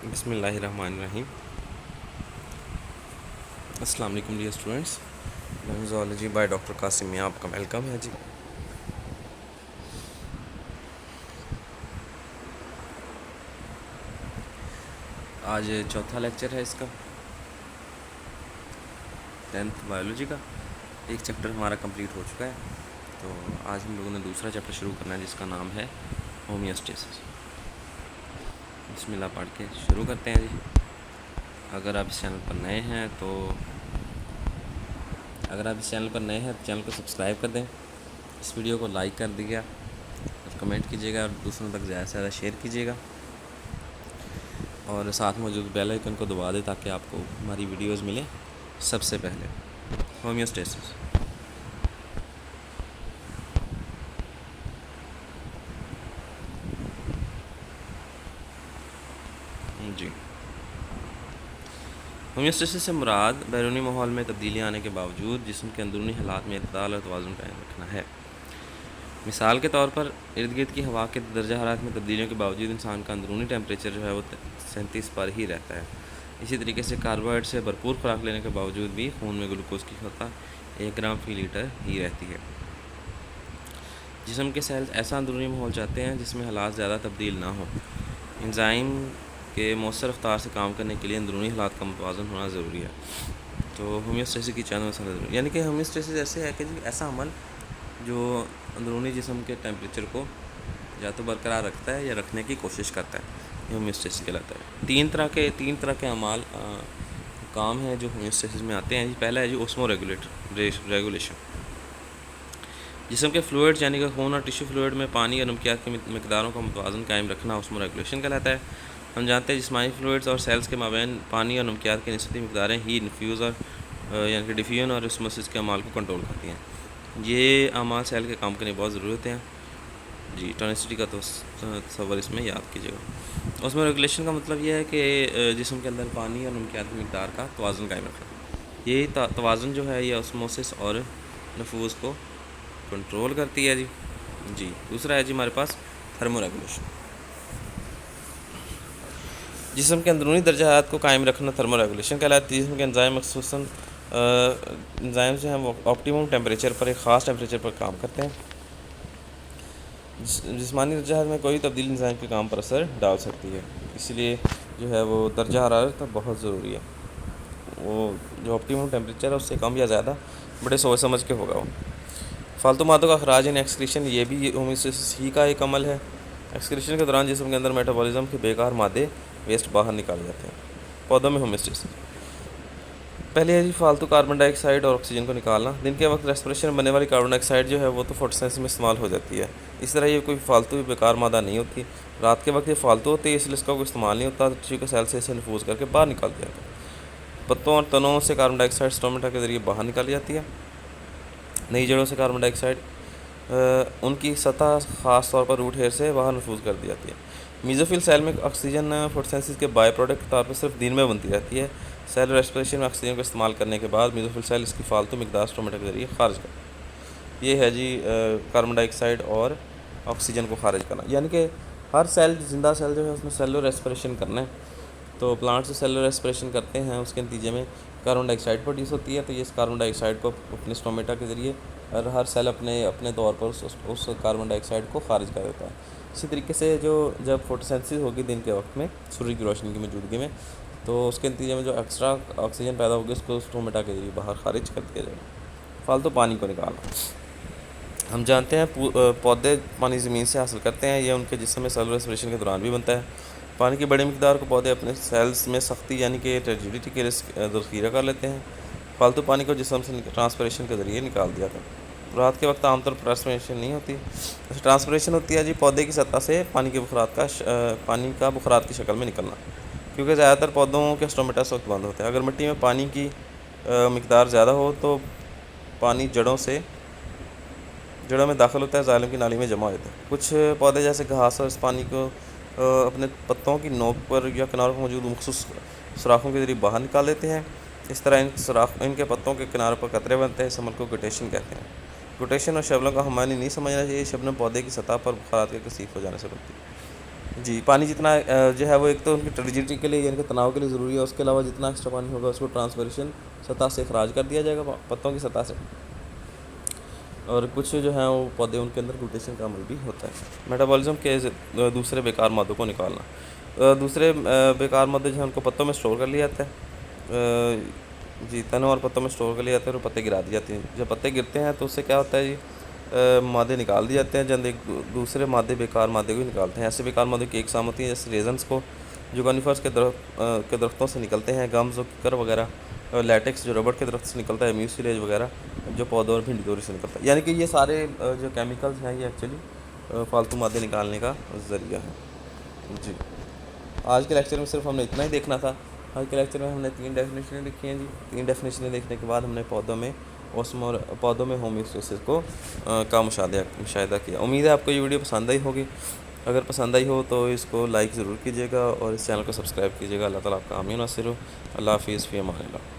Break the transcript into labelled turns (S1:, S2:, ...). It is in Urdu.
S1: بسم اللہ الرحمن الرحیم۔ السلام علیکم dear students, zoology by doctor Qasim میں آپ کا ویلکم ہے جی۔ آج چوتھا لیکچر ہے اس کا 10th بایولوجی کا۔ ایک چیپٹر ہمارا کمپلیٹ ہو چکا ہے، تو آج ہم لوگوں نے دوسرا چیپٹر شروع کرنا ہے جس کا نام ہے ہومیوسٹیسس۔ بسم اللہ پڑھ کے شروع کرتے ہیں جی۔ اگر آپ اس چینل پر نئے ہیں تو چینل کو سبسکرائب کر دیں، اس ویڈیو کو لائک کر دیجیے اور کمنٹ کیجیے گا اور دوسروں تک زیادہ سے زیادہ شیئر کیجیے گا، اور ساتھ موجود بیل آئیکن کو دبا دیں تاکہ آپ کو ہماری ویڈیوز ملیں سب سے پہلے۔ ہومیوسٹیسس جی، ہومیوسٹیسس سے مراد بیرونی ماحول میں تبدیلیاں آنے کے باوجود جسم کے اندرونی حالات میں اعتدال اور توازن قائم رکھنا ہے۔ مثال کے طور پر ارد گرد کی ہوا کے درجہ حرارت میں تبدیلیوں کے باوجود انسان کا اندرونی ٹیمپریچر جو ہے وہ 37 پر ہی رہتا ہے۔ اسی طریقے سے کاربوہائیڈریٹ سے بھرپور خوراک لینے کے باوجود بھی خون میں گلوکوز کی سطح 1 گرام فی لیٹر ہی رہتی ہے۔ جسم کے سیلز ایسا اندرونی ماحول چاہتے ہیں جس میں حالات زیادہ تبدیل نہ ہوں۔ انزائم کے مؤثر رفتار سے کام کرنے کے لیے اندرونی حالات کا متوازن ہونا ضروری ہے۔ تو ہومیوسٹیسس کی چند مسئلہ ضروری، یعنی کہ ہومیوسٹیسس ایسے ہے کہ ایسا عمل جو اندرونی جسم کے ٹیمپریچر کو یا تو برقرار رکھتا ہے یا رکھنے کی کوشش کرتا ہے، یہ ہومیوسٹیسس کہلاتا ہے۔ تین طرح کے اعمال کام ہیں جو ہومیوسٹیسس میں آتے ہیں۔ پہلا ہے جو اوسمو ریگولیشن، جسم کے فلوئڈ یعنی کہ خون اور ٹیشو فلوئڈ میں پانی اور نمکیات کی مقداروں کا متوازن قائم رکھنا اوسمو ریگولیشن کہلاتا ہے۔ ہم جانتے ہیں جسمانی فلوئڈز اور سیلز کے مابین پانی اور نمکیات کی نسبی مقداریں ہی یعنی کہ ڈیفیوژن اور اسموسس کے اعمال کو کنٹرول کرتی ہیں۔ یہ اعمال سیل کے کام کرنے بہت ضرورت ہیں جی۔ ٹونسٹی کا تصور اس میں یاد کیجیے گا۔ اوسمو ریگولیشن کا مطلب یہ ہے کہ جسم کے اندر پانی اور نمکیات کی مقدار کا توازن قائم رکھنا۔ یہ توازن جو ہے یہ اوسموسس اور نفوذ کو کنٹرول کرتی ہے جی۔ دوسرا ہے جی ہمارے پاس تھرمو ریگولیشن، جسم کے اندرونی درجہ حرارت کو قائم رکھنا تھرمو ریگولیشن کہلاتی ہے۔ جسم کے انزائم خصوصاً انزائم جو ہیں وہ آپٹیمم ٹیمپریچر پر، ایک خاص ٹیمپریچر پر کام کرتے ہیں۔ جسمانی درجہ حرارت میں کوئی تبدیلی انزائم کے کام پر اثر ڈال سکتی ہے، اس لیے جو ہے وہ درجہ حرارت بہت ضروری ہے۔ وہ جو آپٹیمم ٹیمپریچر ہے اس سے کم یا زیادہ بڑے سوچ سمجھ کے ہوگا وہ۔ فالتو مادوں کا اخراج یعنی ایکسکریشن، یہ بھی ہومیوسٹیسس ہی کا ایک عمل ہے۔ ایکسکریشن کے دوران جسم کے اندر میٹابولزم کے بیکار مادے ویسٹ باہر نکالے جاتے ہیں۔ پودوں میں ہومیوسٹیسس پہلے ہے جی فالتو کاربن ڈائی آکسائڈ اور آکسیجن کو نکالنا۔ دن کے وقت ریسپریشن میں بننے والی کاربن ڈائی آکسائڈ جو ہے وہ تو فوٹوسینتھسس میں استعمال ہو جاتی ہے، اس طرح یہ کوئی فالتو بیکار مادہ نہیں ہوتی۔ رات کے وقت یہ فالتو ہوتی ہے، اس لیے اس کا کوئی استعمال نہیں ہوتا، ٹیشو کے سیل سے اسے نفوذ کر کے باہر نکال دیا جاتا ہے۔ پتوں اور تنوں سے کاربن ڈائی آکسائڈ اسٹومیٹا کے ذریعے باہر نکالی جاتی ہے۔ نئی جڑوں سے کاربن ڈائی آکسائڈ ان کی سطح خاص طور پر روٹ ہیئر سے باہر نفوذ کر دی جاتی ہے۔ میزوفل سیل میں آکسیجن فوٹوسینتھسس کے بائی پروڈکٹ کے طور پر صرف دن میں بنتی رہتی ہے۔ سیل ریسپریشن میں آکسیجن کا استعمال کرنے کے بعد میزوفل سیل اس کی فالتو مقدار اسٹومیٹا کے ذریعے خارج کرتا ہے۔ یہ ہے جی کاربن ڈائی آکسائڈ اور آکسیجن کو خارج کرنا، یعنی کہ ہر سیل زندہ سیل جو ہے اس میں سیلولر ریسپریشن کرنا ہے، تو پلانٹ سے سیلولر ریسپریشن کرتے ہیں، اس کے نتیجے میں کاربن ڈائی آکسائڈ پروڈیوس ہوتی ہے، تو یہ اس کاربن ڈائی آکسائڈ کو اپنے اسٹومیٹا کے ذریعے اور ہر سیل اپنے طور پر اس کاربن ڈائی آکسائڈ کو خارج کر دیتا ہے۔ اسی طریقے سے جب فوٹوسینتھسس ہوگی دن کے وقت میں سورج کی روشنی کی موجودگی میں، تو اس کے نتیجے میں جو ایکسٹرا آکسیجن پیدا ہوگی اس کو اسٹومیٹا کے ذریعے باہر خارج کر دیا جائے گا۔ فالتو پانی کو نکالنا، ہم جانتے ہیں پودے پانی زمین سے حاصل کرتے ہیں، یہ ان کے جسم میں سیلولر ریسپریشن کے دوران بھی بنتا ہے۔ پانی کی بڑی مقدار کو پودے اپنے سیلز میں سختی یعنی کہ ٹرجیڈیٹی کے ذخیرہ کر لیتے ہیں۔ فالتو پانی کو جسم سے ٹرانسپریشن کے ذریعے نکال دیا جاتا ہے۔ رات کے وقت عام طور پر ٹرانسپریشن نہیں ہوتی، ٹرانسپریشن ہوتی ہے جی پودے کی سطح سے پانی کا بخارات کی شکل میں نکلنا، کیونکہ زیادہ تر پودوں کے اسٹومیٹا اس وقت بند ہوتے ہیں۔ اگر مٹی میں پانی کی مقدار زیادہ ہو تو پانی جڑوں میں داخل ہوتا ہے، زائلم کی نالی میں جمع ہو جاتا ہے۔ کچھ پودے جیسے گھاس اور اس پانی کو اپنے پتوں کی نوک پر یا کناروں پر موجود مخصوص سوراخوں کے ذریعے باہر نکال دیتے ہیں۔ اس طرح ان کے پتوں کے کناروں پر قطرے بنتے ہیں، اس عمل کو گوٹیشن کہتے ہیں۔ گوٹیشن اور شبنم کا ہم معنی نہیں سمجھنا چاہیے، شبنم پودے کی سطح پر بخارات کے کثیف ہو جانے سے بنتی ہے۔ جی پانی جتنا جو ہے وہ ایک تو ان کی ٹرجیٹی کے لیے یعنی کہ تناؤ کے لیے ضروری ہے، اس کے علاوہ جتنا ایکسٹرا پانی ہوگا اس کو ٹرانسپریشن سطح سے اخراج کر دیا جائے گا پتوں کی سطح سے، اور کچھ جو ہیں وہ پودے ان کے اندر روٹیشن کا عمل بھی ہوتا ہے۔ میٹابولزم کے دوسرے بیکار مادوں کو نکالنا، دوسرے بیکار مادے جو ہیں ان کو پتوں میں اسٹور کر لیا جاتا ہے، جی تنوں اور پتوں میں اسٹور کر لیا جاتا ہے اور پتے گرا دی جاتی ہیں۔ جب پتے گرتے ہیں تو اس سے کیا ہوتا ہے جی مادے نکال دیے جاتے ہیں، جب ایک دوسرے مادے بیکار مادے کو نکالتے ہیں۔ ایسے بیکار مادے کی ایک اقسام ہوتی ہیں جیسے ریزنس کو جو کانیفرس کے درختوں سے نکلتے ہیں، گمز و ککر وغیرہ، اور لیٹکس جو ربڑ کے درخت سے نکلتا ہے، میوسیلیج وغیرہ جو پودوں اور بھنڈی دوری سے نکلتا ہے۔ یعنی کہ یہ سارے جو کیمیکلز ہیں یہ ایکچولی فالتو مادے نکالنے کا ذریعہ ہے۔ جی آج کے لیکچر میں صرف ہم نے اتنا ہی دیکھنا تھا۔ آج کے لیکچر میں ہم نے 3 ڈیفینیشنیں لکھی ہیں جی۔ 3 ڈیفینیشنیں دیکھنے کے بعد ہم نے پودوں میں ہومیوسٹیسس کو کا مشاہدہ کیا۔ امید ہے آپ کو یہ ویڈیو پسند آئی ہوگی۔ اگر پسند آئی ہو تو اس کو لائک ضرور کیجیے گا اور اس چینل کو سبسکرائب کیجیے گا۔ اللہ تعالیٰ آپ کا حامی و ناصر ہو۔ اللہ حافظ، فی امان اللہ۔